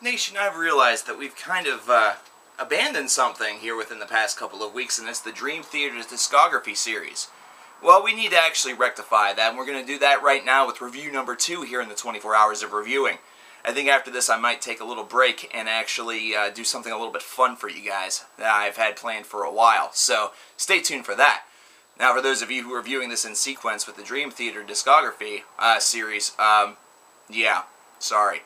Nation, I've realized that we've kind of abandoned something here within the past couple of weeks, and it's the Dream Theater's discography series. Well, we need to actually rectify that, and we're going to do that right now with review number 2 here in the 24 hours of reviewing. I think after this I might take a little break and actually do something a little bit fun for you guys that I've had planned for a while, so stay tuned for that. Now, for those of you who are viewing this in sequence with the Dream Theater discography series, yeah, sorry.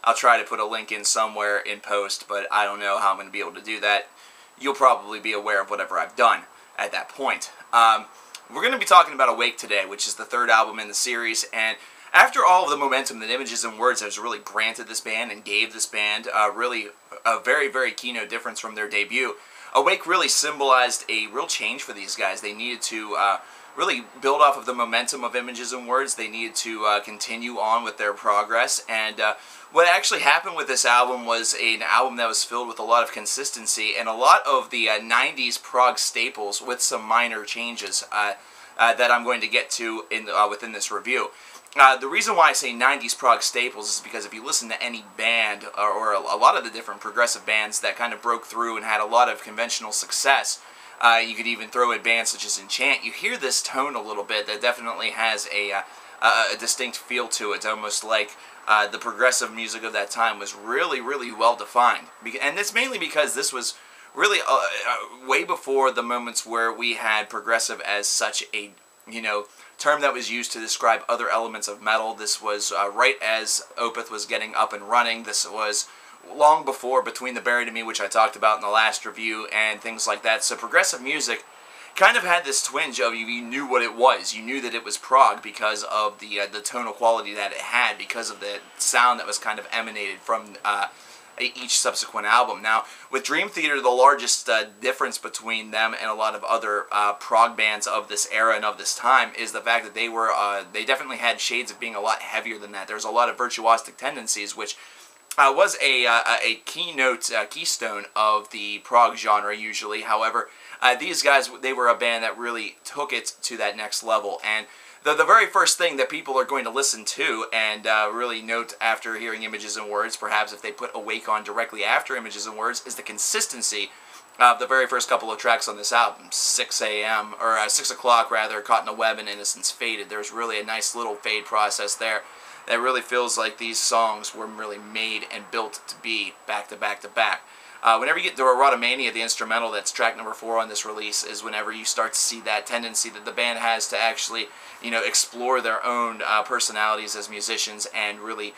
I'll try to put a link in somewhere in post, but I don't know how I'm going to be able to do that. You'll probably be aware of whatever I've done at that point. We're going to be talking about Awake today, which is the 3rd album in the series, and after all of the momentum that Images and Words has really granted this band and gave this band really a very, very keynote difference from their debut, Awake really symbolized a real change for these guys. They needed to really build off of the momentum of Images and Words. They needed to continue on with their progress, and what actually happened with this album was an album that was filled with a lot of consistency and a lot of the 90s prog staples with some minor changes that I'm going to get to within this review. The reason why I say 90s prog staples is because if you listen to any band, or a lot of the different progressive bands that kind of broke through and had a lot of conventional success, you could even throw in bands such as Enchant, you hear this tone a little bit that definitely has a distinct feel to it, almost like the progressive music of that time was really, really well defined. And it's mainly because this was really way before the moments where we had progressive as such a, term that was used to describe other elements of metal. This was right as Opeth was getting up and running. This was long before Between the Buried and Me, which I talked about in the last review, and things like that. So progressive music kind of had this twinge of you knew what it was. You knew that it was prog because of the tonal quality that it had, because of the sound that was kind of emanated from each subsequent album. Now, with Dream Theater, the largest difference between them and a lot of other prog bands of this era and of this time is the fact that they definitely had shades of being a lot heavier than that. There's a lot of virtuosic tendencies, which was a keystone of the prog genre usually. However, these guys, they were a band that really took it to that next level, and the very first thing that people are going to listen to and really note after hearing Images and Words, perhaps if they put Awake on directly after Images and Words, is the consistency of the very first couple of tracks on this album. 6 a.m., or 6 o'clock rather, Caught in a Web and Innocence Faded. There's really a nice little fade process there that really feels like these songs were really made and built to be back to back to back. Whenever you get to Erotomania, the instrumental that's track number 4 on this release, is whenever you start to see that tendency that the band has to actually, explore their own personalities as musicians and really,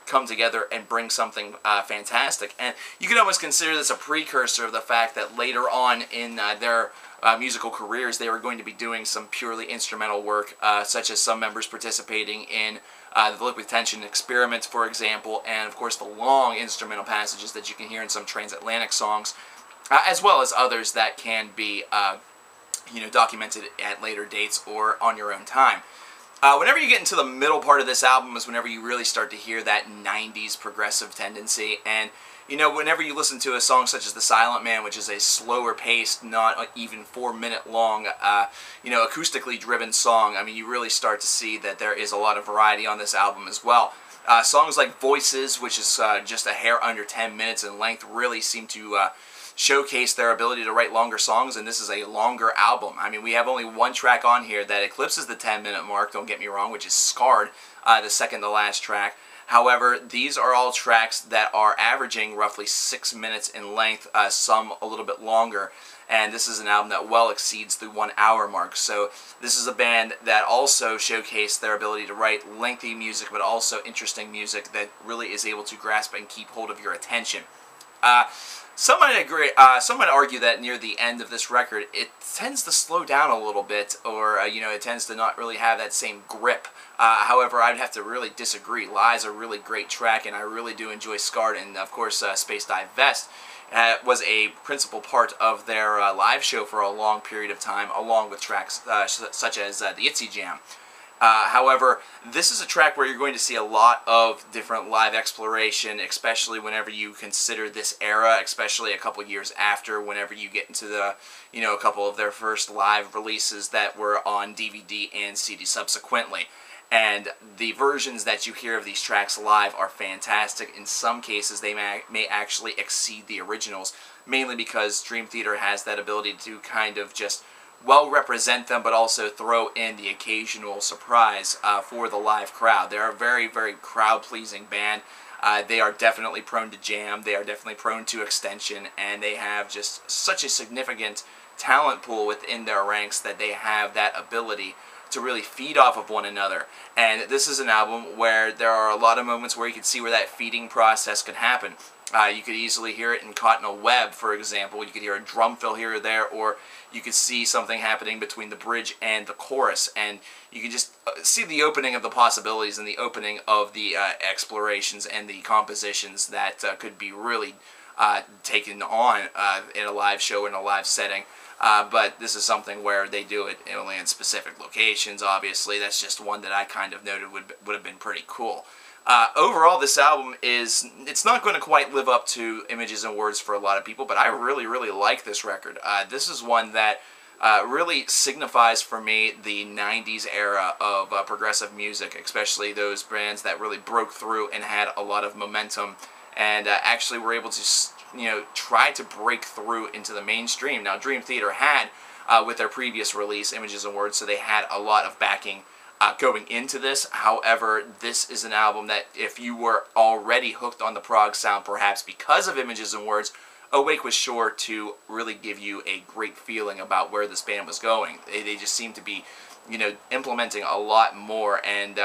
come together and bring something fantastic. And you can almost consider this a precursor of the fact that later on in their musical careers, they were going to be doing some purely instrumental work, such as some members participating in the Liquid Tension Experiment, for example, and of course the long instrumental passages that you can hear in some transatlantic songs, as well as others that can be, documented at later dates or on your own time. Whenever you get into the middle part of this album is whenever you really start to hear that 90s progressive tendency, and whenever you listen to a song such as The Silent Man, which is a slower paced, not even 4-minute long, acoustically driven song, I mean, you really start to see that there is a lot of variety on this album as well. Songs like Voices, which is just a hair under 10 minutes in length, really seem to showcase their ability to write longer songs, and this is a longer album. I mean, we have only one track on here that eclipses the 10-minute mark, don't get me wrong, which is Scarred, the second to last track. However, these are all tracks that are averaging roughly 6 minutes in length, some a little bit longer, and this is an album that well exceeds the 1 hour mark. So this is a band that also showcased their ability to write lengthy music, but also interesting music that really is able to grasp and keep hold of your attention. Some might agree. Some might argue that near the end of this record, it tends to slow down a little bit, or it tends to not really have that same grip. However, I'd have to really disagree. Lie's a really great track, and I really do enjoy Scarred, and of course, Space Dive Vest was a principal part of their live show for a long period of time, along with tracks such as the Itzy Jam. However, this is a track where you're going to see a lot of different live exploration, especially whenever you consider this era, especially a couple years after, whenever you get into the, a couple of their first live releases that were on DVD and CD subsequently. And the versions that you hear of these tracks live are fantastic. In some cases, they may actually exceed the originals, mainly because Dream Theater has that ability to kind of just well represent them, but also throw in the occasional surprise for the live crowd. They're a very, very crowd-pleasing band. They are definitely prone to jam. They are definitely prone to extension, and they have just such a significant talent pool within their ranks that they have that ability to really feed off of one another. And this is an album where there are a lot of moments where you can see where that feeding process could happen. You could easily hear it in Caught in a Web, for example. You could hear a drum fill here or there, or you could see something happening between the bridge and the chorus, and you can just see the opening of the possibilities and the opening of the explorations and the compositions that could be really taken on in a live show, in a live setting. But this is something where they do it only in specific locations, obviously. That's just one that I kind of noted would have been pretty cool. Overall, this album it's not going to quite live up to Images and Words for a lot of people, but I really, really like this record. This is one that really signifies for me the 90s era of progressive music, especially those bands that really broke through and had a lot of momentum and actually were able to try to break through into the mainstream. Now, Dream Theater had, with their previous release, Images and Words, so they had a lot of backing going into this. However, this is an album that if you were already hooked on the prog sound, perhaps because of Images and Words, Awake was sure to really give you a great feeling about where this band was going. They just seem to be, implementing a lot more, and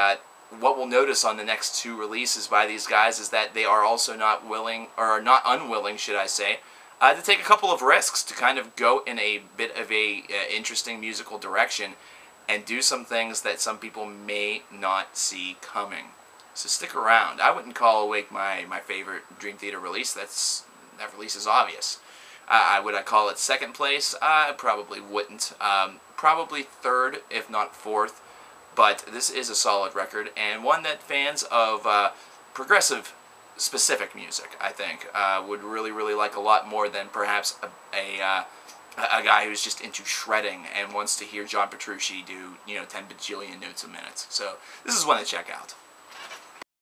what we'll notice on the next two releases by these guys is that they are also not willing, or not unwilling, should I say, to take a couple of risks, to kind of go in a bit of a interesting musical direction and do some things that some people may not see coming. So stick around. I wouldn't call Awake my favorite Dream Theater release. That release is obvious. Would I call it second place? I probably wouldn't. Probably third, if not fourth. But this is a solid record, and one that fans of progressive specific music, I think, would really, really like a lot more than perhaps a guy who's just into shredding and wants to hear John Petrucci do, 10 bajillion notes a minute. So this is one to check out.